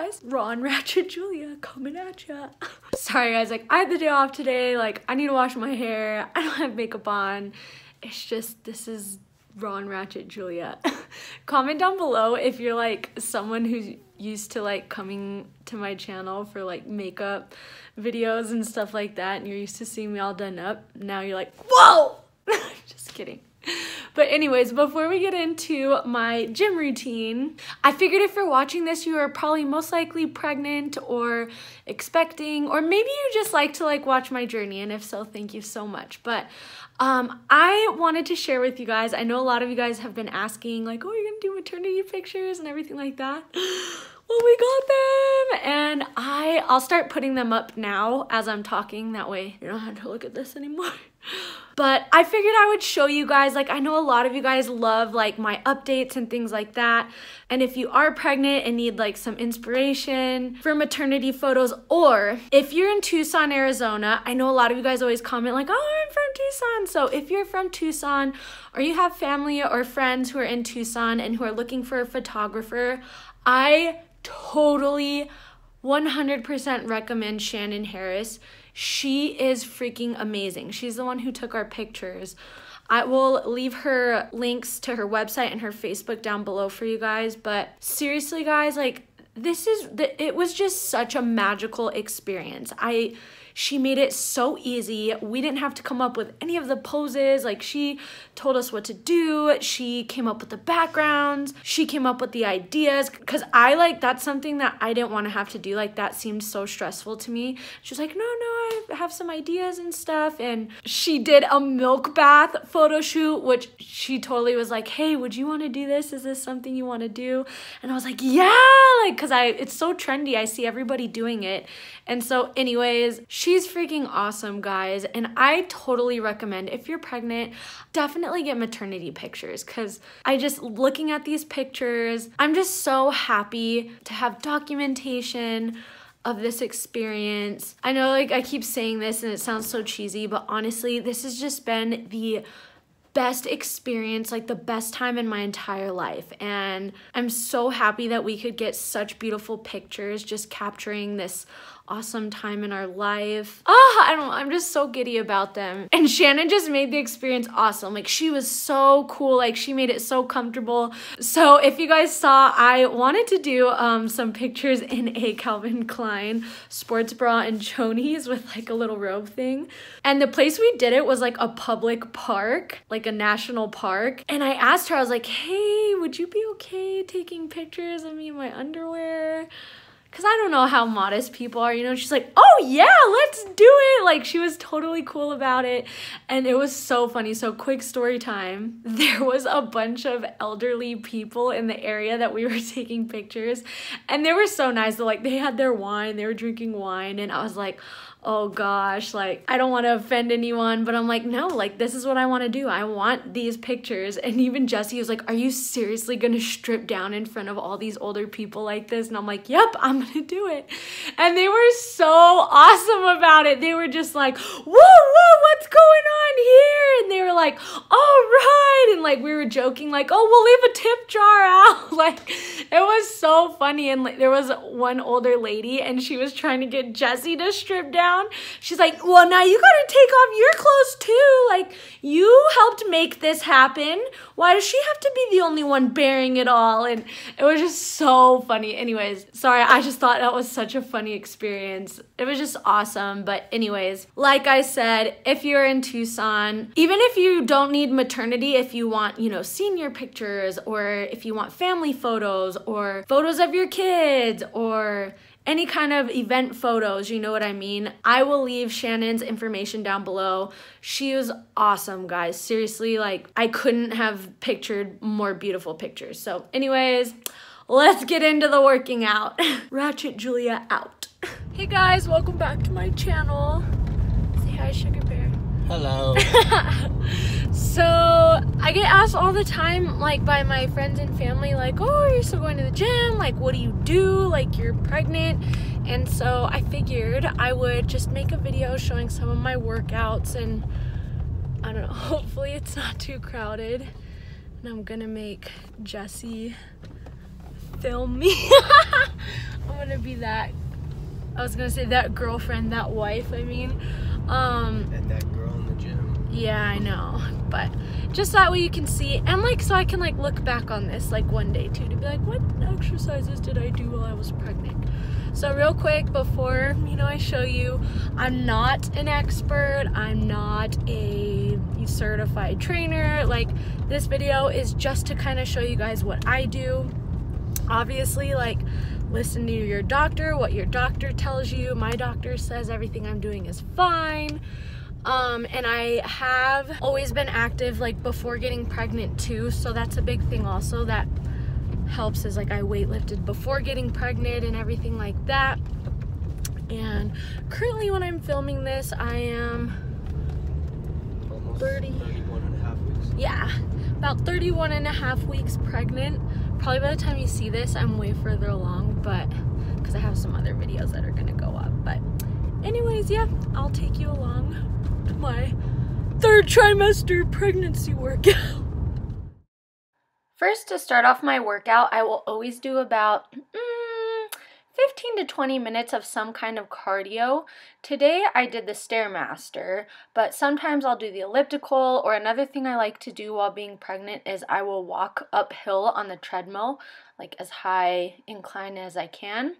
guys, Raw and Ratchet Julia coming at ya. Sorry guys, like I had the day off today, like I need to wash my hair, I don't have makeup on. It's just, this is Raw and Ratchet Julia. Comment down below if you're like someone who's used to like coming to my channel for like makeup videos and stuff like that, and you're used to seeing me all done up. Now you're like, whoa! Just kidding. But anyways, before we get into my gym routine, I figured if you're watching this, you are probably most likely pregnant or expecting, or maybe you just like to like watch my journey, and if so, thank you so much. But I wanted to share with you guys, I know a lot of you guys have been asking like, oh, you're gonna do maternity pictures and everything like that. Well, we got them, and I'll start putting them up now as I'm talking, that way you don't have to look at this anymore. But I figured I would show you guys, like I know a lot of you guys love like my updates and things like that, and if you are pregnant and need like some inspiration for maternity photos, or if you're in Tucson, Arizona, I know a lot of you guys always comment like, oh, I'm from Tucson. So if you're from Tucson, or you have family or friends who are in Tucson and who are looking for a photographer, I totally 100% recommend Shannon Harris. She is freaking amazing. She's the one who took our pictures. I will leave her links to her website and her Facebook down below for you guys. But seriously, guys, like it was just such a magical experience. She made it so easy. We didn't have to come up with any of the poses. Like she told us what to do. She came up with the backgrounds. She came up with the ideas, because that's something that I didn't want to have to do. Like that seemed so stressful to me. She was like, no, I have some ideas and stuff. And she did a milk bath photo shoot, which she totally was like, hey, would you want to do this? Is this something you want to do? And I was like, yeah, like, cause it's so trendy. I see everybody doing it. And so anyways, she's freaking awesome, guys, and I totally recommend, if you're pregnant, definitely get maternity pictures, because looking at these pictures, I'm just so happy to have documentation of this experience. I know like I keep saying this and it sounds so cheesy, but honestly, this has just been the best experience, like the best time in my entire life, and I'm so happy that we could get such beautiful pictures just capturing this awesome time in our life. I'm just so giddy about them. And Shannon just made the experience awesome. Like she was so cool, like she made it so comfortable. So if you guys saw, I wanted to do some pictures in a Calvin Klein sports bra and chonies with like a little robe thing. And the place we did it was like a public park, like a national park. And I asked her, I was like, hey, would you be okay taking pictures of me in my underwear? Because I don't know how modest people are, you know? She's like, oh yeah, let's do it. Like she was totally cool about it. And it was so funny. So quick story time. There was a bunch of elderly people in the area that we were taking pictures. And they were so nice. They had their wine, they were drinking wine. And I was like, oh gosh, like I don't want to offend anyone, but I'm like, no, like this is what I want to do. I want these pictures. And even Jesse was like, are you seriously gonna strip down in front of all these older people like this? And I'm like, yep, I'm gonna do it. And they were so awesome about it. They were just like, whoa, what's going on here? And they were like, all right. And like we were joking like, oh, we'll leave a tip jar out. Like it was so funny. And like there was one older lady and she was trying to get Jesse to strip down. She's like, well, now you gotta take off your clothes too. Like, you helped make this happen. Why does she have to be the only one bearing it all? And it was just so funny. Anyways, sorry, I just thought that was such a funny experience. It was just awesome. But anyways, like I said, if you're in Tucson, even if you don't need maternity, if you want, you know, senior pictures, or if you want family photos, or photos of your kids, or any kind of event photos, you know what I mean? I will leave Shannon's information down below. She was awesome, guys. Seriously, like I couldn't have pictured more beautiful pictures. So anyways, let's get into the working out. Ratchet Julia out. Hey guys, welcome back to my channel. Say hi, Sugar Bear. Hello. So I get asked all the time, like by my friends and family, like, oh, are you still going to the gym? Like, what do you do? Like, you're pregnant. And so I figured I would just make a video showing some of my workouts, and I don't know, hopefully it's not too crowded. And I'm gonna make Jesse film me. I'm gonna be that, I was gonna say that girlfriend, that wife, I mean. And that girl in the gym. Yeah, I know, but just that way you can see, and like, so I can like look back on this like one day too, to be like, what exercises did I do while I was pregnant? So real quick before, you know, I show you, I'm not an expert, I'm not a certified trainer. Like, this video is just to kind of show you guys what I do. Obviously, like, listen to your doctor, what your doctor tells you. My doctor says everything I'm doing is fine. And I have always been active like before getting pregnant too, so that's a big thing also that helps, is like I weightlifted before getting pregnant and everything like that. And currently when I'm filming this, I am Almost 31 and a half weeks. Yeah, about 31 and a half weeks pregnant. Probably by the time you see this, I'm way further along, but because I have some other videos that are gonna go up. But anyways, yeah, I'll take you along to my 3rd trimester pregnancy workout. First, to start off my workout, I will always do about 15 to 20 minutes of some kind of cardio. Today I did the Stairmaster, but sometimes I'll do the elliptical, or another thing I like to do while being pregnant is I will walk uphill on the treadmill, like as high incline as I can.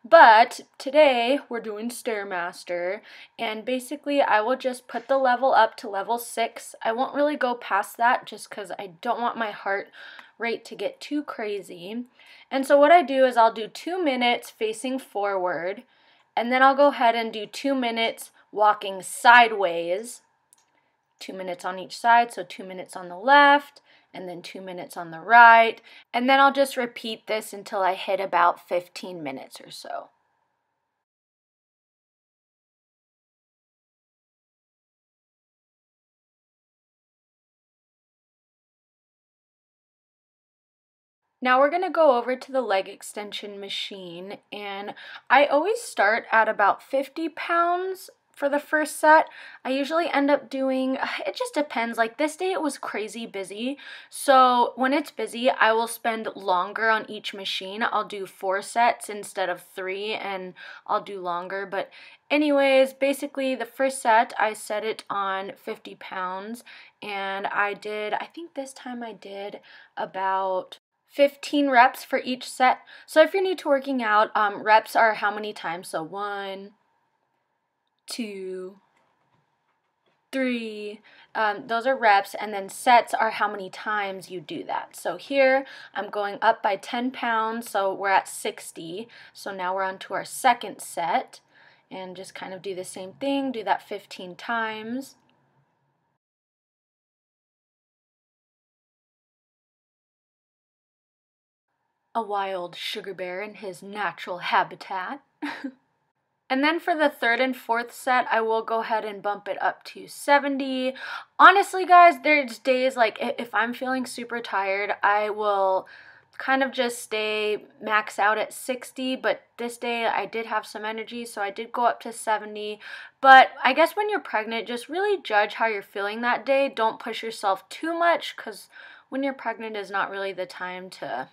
But today we're doing Stairmaster, and basically I will just put the level up to level 6. I won't really go past that just because I don't want my heart rate to get too crazy. And so what I do is I'll do 2 minutes facing forward, and then I'll go ahead and do 2 minutes walking sideways, 2 minutes on each side, so 2 minutes on the left, and then 2 minutes on the right, and then I'll just repeat this until I hit about 15 minutes or so. Now we're going to go over to the leg extension machine, and I always start at about 50 pounds for the first set. I usually end up doing, it just depends, like this day it was crazy busy, so when it's busy I will spend longer on each machine. I'll do 4 sets instead of 3, and I'll do longer. But anyways, basically the first set I set it on 50 pounds, and I think this time I did about 15 reps for each set. So if you're new to working out, reps are how many times, so 1, 2, 3, those are reps, and then sets are how many times you do that. So here I'm going up by 10 pounds, so we're at 60. So now we're on to our second set, and just kind of do the same thing, do that 15 times. A wild sugar bear in his natural habitat. And then for the 3rd and 4th set, I will go ahead and bump it up to 70. Honestly, guys, there's days like if I'm feeling super tired, I will kind of just stay max out at 60, but this day I did have some energy, so I did go up to 70. But I guess when you're pregnant, just really judge how you're feeling that day. Don't push yourself too much, because when you're pregnant is not really the time to,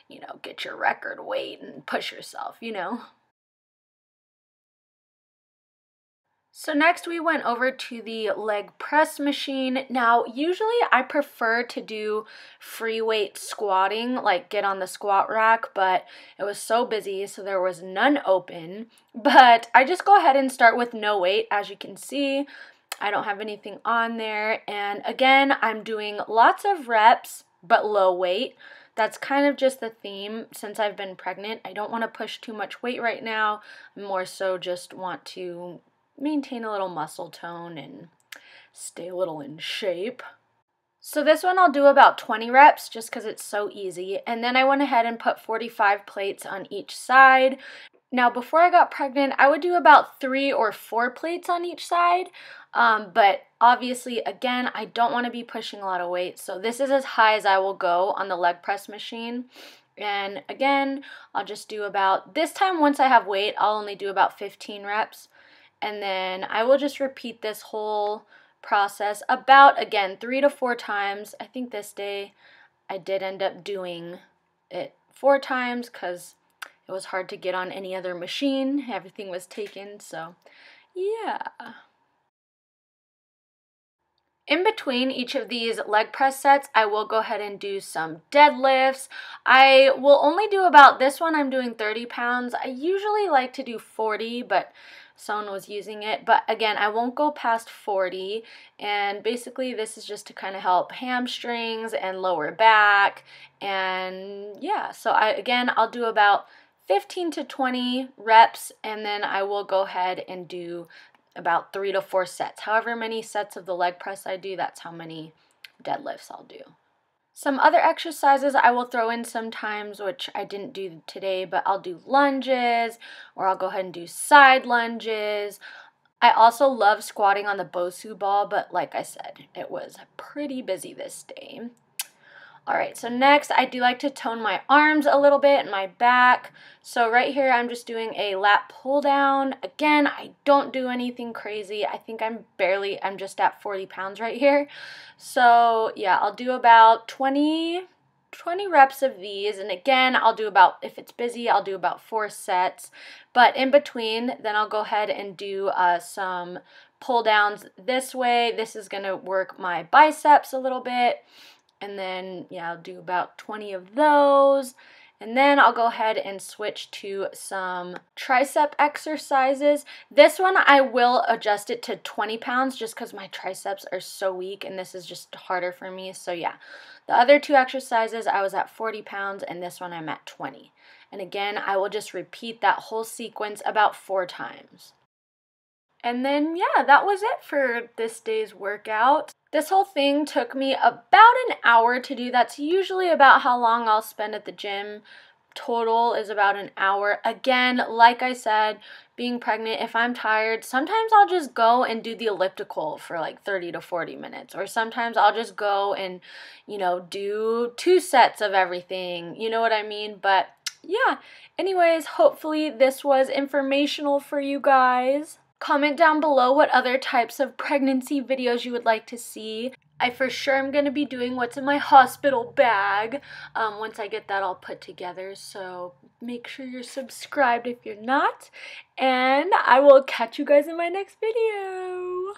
you know, get your record weight and push yourself, you know. So next we went over to the leg press machine. Now usually I prefer to do free weight squatting, like get on the squat rack, but it was so busy so there was none open. But I just go ahead and start with no weight. As you can see, I don't have anything on there, and again I'm doing lots of reps but low weight. That's kind of just the theme since I've been pregnant. I don't want to push too much weight right now. I more so just want to maintain a little muscle tone and stay a little in shape. So this one I'll do about 20 reps just because it's so easy. And then I went ahead and put 45 plates on each side. Now before I got pregnant, I would do about 3 or 4 plates on each side. But obviously, again, I don't want to be pushing a lot of weight. So this is as high as I will go on the leg press machine. And again, I'll just do about, this time once I have weight, I'll only do about 15 reps. And then I will just repeat this whole process about, again, 3 to 4 times. I think this day I did end up doing it 4 times because it was hard to get on any other machine. Everything was taken, so yeah. In between each of these leg press sets, I will go ahead and do some deadlifts. I will only do about, this one I'm doing 30 pounds. I usually like to do 40, but someone was using it. But again, I won't go past 40. And basically this is just to kind of help hamstrings and lower back. And yeah, so I'll do about 15 to 20 reps, and then I will go ahead and do about 3 to 4 sets. However many sets of the leg press I do, that's how many deadlifts I'll do. Some other exercises I will throw in sometimes, which I didn't do today, but I'll do lunges, or I'll go ahead and do side lunges. I also love squatting on the Bosu ball, but like I said, it was pretty busy this day. Alright, so next I do like to tone my arms a little bit and my back. So right here I'm just doing a lat pull down. Again, I don't do anything crazy. I think I'm just at 40 pounds right here. So yeah, I'll do about 20 reps of these. And again, I'll do about, if it's busy, I'll do about 4 sets. But in between, then I'll go ahead and do some pull downs this way. This is going to work my biceps a little bit. And then, yeah, I'll do about 20 of those. And then I'll go ahead and switch to some tricep exercises. This one, I will adjust it to 20 pounds just because my triceps are so weak and this is just harder for me. So yeah, the other 2 exercises, I was at 40 pounds and this one I'm at 20. And again, I will just repeat that whole sequence about 4 times. And then, yeah, that was it for this day's workout. This whole thing took me about an hour to do. That's usually about how long I'll spend at the gym. Total is about an hour. Again, like I said, being pregnant, if I'm tired, sometimes I'll just go and do the elliptical for like 30 to 40 minutes. Or sometimes I'll just go and, you know, do 2 sets of everything. You know what I mean? But yeah, anyways, hopefully this was informational for you guys. Comment down below what other types of pregnancy videos you would like to see. I for sure am going to be doing what's in my hospital bag once I get that all put together. So make sure you're subscribed if you're not. And I will catch you guys in my next video.